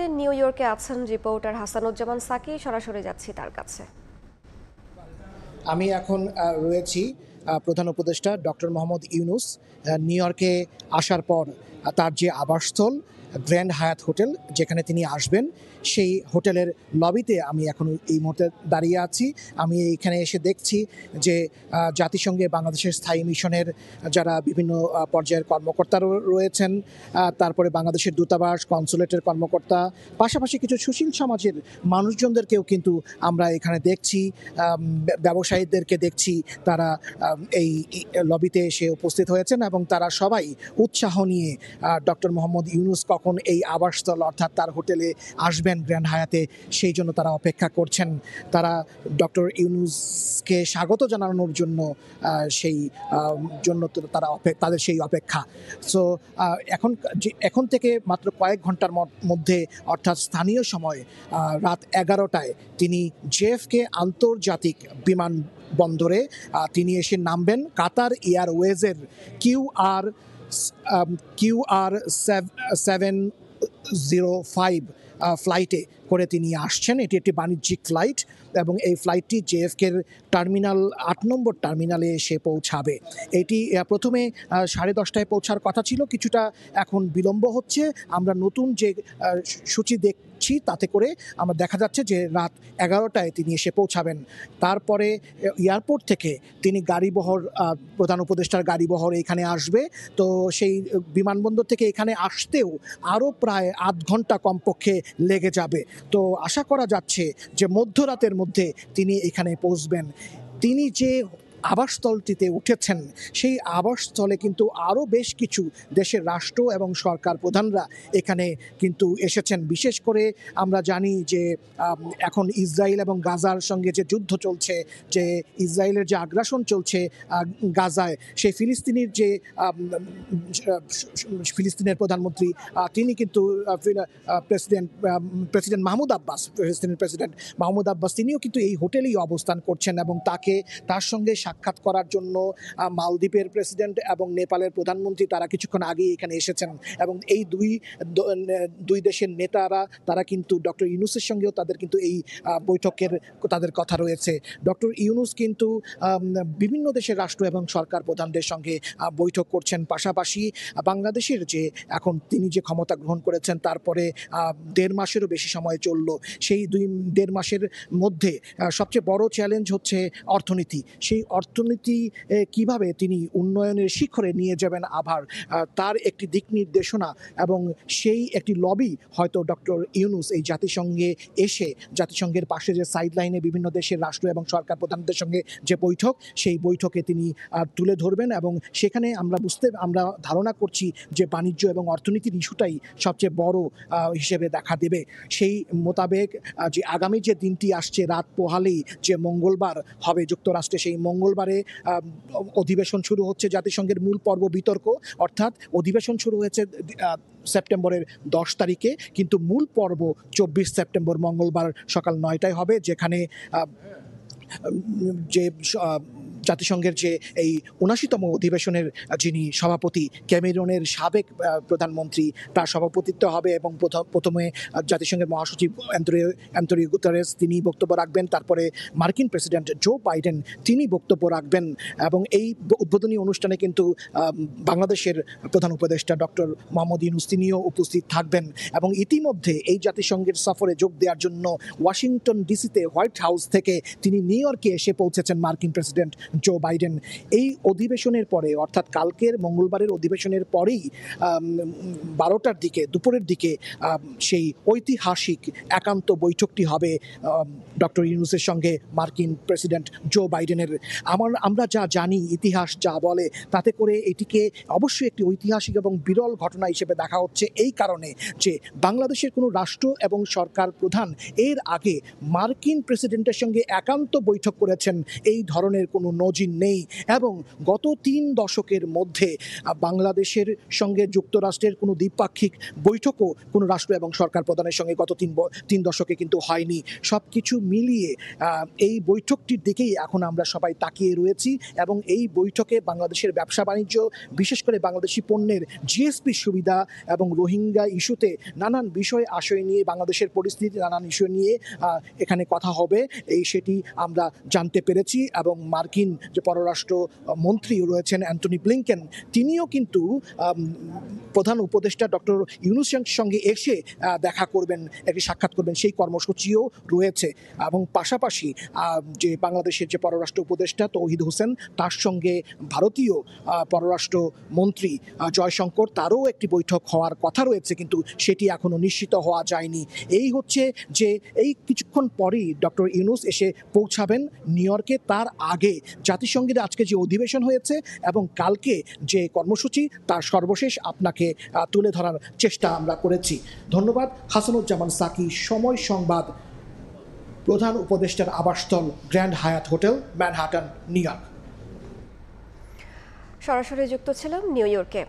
New ইয়র্কে আছেন reporter Hasanuzzaman Psaki, সরাসরি যাচ্ছি তার কাছে। আমি এখন রয়েছি প্রধান উপদেষ্টা ডক্টর মোহাম্মদ ইউনূস নিউ ইয়র্কে আসার পর তার যে আবাসস্থল গ্র্যান্ড হায়াত হোটেল, যেখানে তিনি আসবেন, সেই হোটেলের লবিতে আমি এখন এই মুহূর্তে দাঁড়িয়ে আছি। আমি এইখানে এসে দেখছি যে জাতিসংঘে বাংলাদেশের স্থায়ী মিশনের যারা বিভিন্ন পর্যায়ের কর্মকর্তা রয়েছেন, তারপরে বাংলাদেশের দূতাবাস, কনসুলেটের কর্মকর্তা, পাশাপাশি কিছু সুশীল সমাজের মানুষজনদেরকেও কিন্তু আমরা এখানে দেখছি, ব্যবসায়ীদেরকে দেখছি। তারা এই লবিতে এসে উপস্থিত হয়েছেন এবং তারা সবাই উৎসাহ নিয়ে ডক্টর মোহাম্মদ ইউনূস কখন এই আবাসস্থল অর্থাৎ তার হোটেলে আসবেন গ্র্যান্ড হায়াতে, সেই জন্য তারা অপেক্ষা করছেন। তারা ডক্টর ইউনূসকে স্বাগত জানানোর জন্য সেই জন্য তারা তাদের সেই অপেক্ষা। সো এখন থেকে মাত্র কয়েক ঘন্টার মধ্যে অর্থাৎ স্থানীয় সময় রাত 11টায় তিনি জেএফকে আন্তর্জাতিক বিমানবন্দরে তিনি এসে নামবেন। কাতার এয়ারওয়েজের QR705 ফ্লাইটে করে তিনি আসছেন। এটি একটি বাণিজ্যিক ফ্লাইট এবং এই ফ্লাইটটি জেএফকের টার্মিনাল 8 নম্বর টার্মিনালে এসে পৌঁছাবে। এটি প্রথমে 10:30টায় পৌঁছার কথা ছিল, কিছুটা এখন বিলম্ব হচ্ছে। আমরা নতুন যে সূচি দেখছি তাতে করে আমরা দেখা যাচ্ছে যে রাত 11টায় তিনি এসে পৌঁছাবেন। তারপরে এয়ারপোর্ট থেকে তিনি গাড়িবহর, প্রধান উপদেষ্টার গাড়িবহর এখানে আসবে। তো সেই বিমানবন্দর থেকে এখানে আসতেও আরও প্রায় আধ ঘন্টা কমপক্ষে লেগে যাবে। তো আশা করা যাচ্ছে যে মধ্যরাতের মধ্যে তিনি এখানে পৌঁছবেন। তিনি যে আবাসস্থলটিতে উঠেছেন, সেই আবাসস্থলে কিন্তু আরও বেশ কিছু দেশের রাষ্ট্র এবং সরকার প্রধানরা এখানে কিন্তু এসেছেন। বিশেষ করে আমরা জানি যে এখন ইসরায়েল এবং গাজার সঙ্গে যে যুদ্ধ চলছে, যে ইসরায়েলের যে আগ্রাসন চলছে গাজায়, সেই ফিলিস্তিনের প্রধানমন্ত্রী তিনি কিন্তু প্রেসিডেন্ট মাহমুদ আব্বাস, ফিলিস্তিনের প্রেসিডেন্ট মাহমুদ আব্বাস, তিনিও কিন্তু এই হোটেলেই অবস্থান করছেন এবং তার সঙ্গে সাক্ষাৎ করার জন্য মালদ্বীপের প্রেসিডেন্ট এবং নেপালের প্রধানমন্ত্রী তারা কিছুক্ষণ আগেই এখানে এসেছেন। এবং এই দুই দেশের নেতারা তারা কিন্তু ডক্টর ইউনূসের সঙ্গেও তাদের কিন্তু এই বৈঠকের তাদের কথা রয়েছে। ডক্টর ইউনূস কিন্তু বিভিন্ন দেশের রাষ্ট্র এবং সরকার প্রধানদের সঙ্গে বৈঠক করছেন। পাশাপাশি বাংলাদেশের যে এখন তিনি যে ক্ষমতা গ্রহণ করেছেন তারপরে 1.5 মাসেরও বেশি সময় চলল, সেই 1.5 মাসের মধ্যে সবচেয়ে বড় চ্যালেঞ্জ হচ্ছে অর্থনীতি। সেই অর্থনীতি কিভাবে তিনি উন্নয়নের শিখরে নিয়ে যাবেন আবার, তার একটি দিক নির্দেশনা এবং সেই একটি লবি হয়তো ডক্টর ইউনূস এই জাতিসংঘে এসে জাতিসংঘের পাশে যে সাইড লাইনে বিভিন্ন দেশের রাষ্ট্র এবং সরকার প্রধানদের সঙ্গে যে বৈঠক, সেই বৈঠকে তিনি তুলে ধরবেন এবং সেখানে আমরা ধারণা করছি যে বাণিজ্য এবং অর্থনীতির ইস্যুটাই সবচেয়ে বড় হিসেবে দেখা দেবে। সেই মোতাবেক যে আগামী যে দিনটি আসছে রাত পোহালেই যে মঙ্গলবার হবে যুক্তরাষ্ট্রে, সেই মঙ্গলবারে অধিবেশন শুরু হচ্ছে জাতিসংঘের মূল পর্ব বিতর্ক, অর্থাৎ অধিবেশন শুরু হয়েছে সেপ্টেম্বরের 10 তারিখে, কিন্তু মূল পর্ব 24 সেপ্টেম্বর মঙ্গলবার সকাল 9টায় হবে, যেখানে যে জাতিসংঘের যে এই 79তম অধিবেশনের যিনি সভাপতি, ক্যামেরনের সাবেক প্রধানমন্ত্রী, তার সভাপতিত্ব হবে এবং প্রথমে জাতিসংঘের মহাসচিব অ্যান্তোনিও গুতেরেস তিনি বক্তব্য রাখবেন। তারপরে মার্কিন প্রেসিডেন্ট জো বাইডেন তিনি বক্তব্য রাখবেন এবং এই উদ্বোধনী অনুষ্ঠানে কিন্তু বাংলাদেশের প্রধান উপদেষ্টা ডক্টর মোহাম্মদ ইউনূস তিনিও উপস্থিত থাকবেন। এবং ইতিমধ্যে এই জাতিসংঘের সফরে যোগ দেওয়ার জন্য ওয়াশিংটন ডিসিতে হোয়াইট হাউস থেকে তিনি নিউ ইয়র্কে এসে পৌঁছেছেন মার্কিন প্রেসিডেন্ট জো বাইডেন। এই অধিবেশনের পরে অর্থাৎ কালকের মঙ্গলবারের অধিবেশনের পরেই 12টার দিকে, দুপুরের দিকে সেই ঐতিহাসিক একান্ত বৈঠকটি হবে ডক্টর ইউনূসের সঙ্গে মার্কিন প্রেসিডেন্ট জো বাইডেনের। আমরা যা জানি, ইতিহাস যা বলে, তাতে করে এটিকে অবশ্যই একটি ঐতিহাসিক এবং বিরল ঘটনা হিসেবে দেখা হচ্ছে এই কারণে যে বাংলাদেশের কোনো রাষ্ট্র এবং সরকার প্রধান এর আগে মার্কিন প্রেসিডেন্টের সঙ্গে একান্ত বৈঠক করেছেন এই ধরনের কোনো নজির নেই। এবং গত ৩ দশকের মধ্যে বাংলাদেশের সঙ্গে যুক্তরাষ্ট্রের কোনো দ্বিপাক্ষিক বৈঠকও কোনো রাষ্ট্র এবং সরকার প্রধানের সঙ্গে গত ৩ দশকে কিন্তু হয়নি। সব কিছু মিলিয়ে এই বৈঠকটির দিকেই এখন আমরা সবাই তাকিয়ে রয়েছি এবং এই বৈঠকে বাংলাদেশের ব্যবসা বাণিজ্য, বিশেষ করে বাংলাদেশি পণ্যের জিএসপি সুবিধা এবং রোহিঙ্গা ইস্যুতে নানান বিষয় আশয় নিয়ে, বাংলাদেশের পরিস্থিতি, নানান ইস্যু নিয়ে এখানে কথা হবে সেটি আমরা জানতে পেরেছি। এবং মার্কিন যে পররাষ্ট্র মন্ত্রী রয়েছেন অ্যান্টনি ব্লিংকেন, তিনিও কিন্তু প্রধান উপদেষ্টা ডক্টর ইউনূসের সঙ্গে এসে দেখা করবেন, একটি সাক্ষাৎ করবেন, সেই কর্মসূচিও রয়েছে। এবং পাশাপাশি যে বাংলাদেশের যে পররাষ্ট্র উপদেষ্টা তৌহিদ হোসেন, তার সঙ্গে ভারতীয় পররাষ্ট্র মন্ত্রী জয়শঙ্কর, তারও একটি বৈঠক হওয়ার কথা রয়েছে, কিন্তু সেটি এখনও নিশ্চিত হওয়া যায়নি। এই হচ্ছে যে এই কিছুক্ষণ পরেই ডক্টর ইউনূস এসে পৌঁছাবেন নিউ ইয়র্কে। তার আগে জাতিসংঘের আজকে যে অধিবেশন হয়েছে এবং কালকে যে কর্মসূচি, তার সর্বশেষ আপনাকে তুলে ধরার চেষ্টা আমরা করেছি। ধন্যবাদ। হাসানুজ্জামান সাকি, সময় সংবাদ, প্রধান উপদেষ্টার আবাসস্থল grand Hyatt hotel, Manhattan, new York. সরাসরি যুক্ত ছিলাম নিউ ইয়র্কে।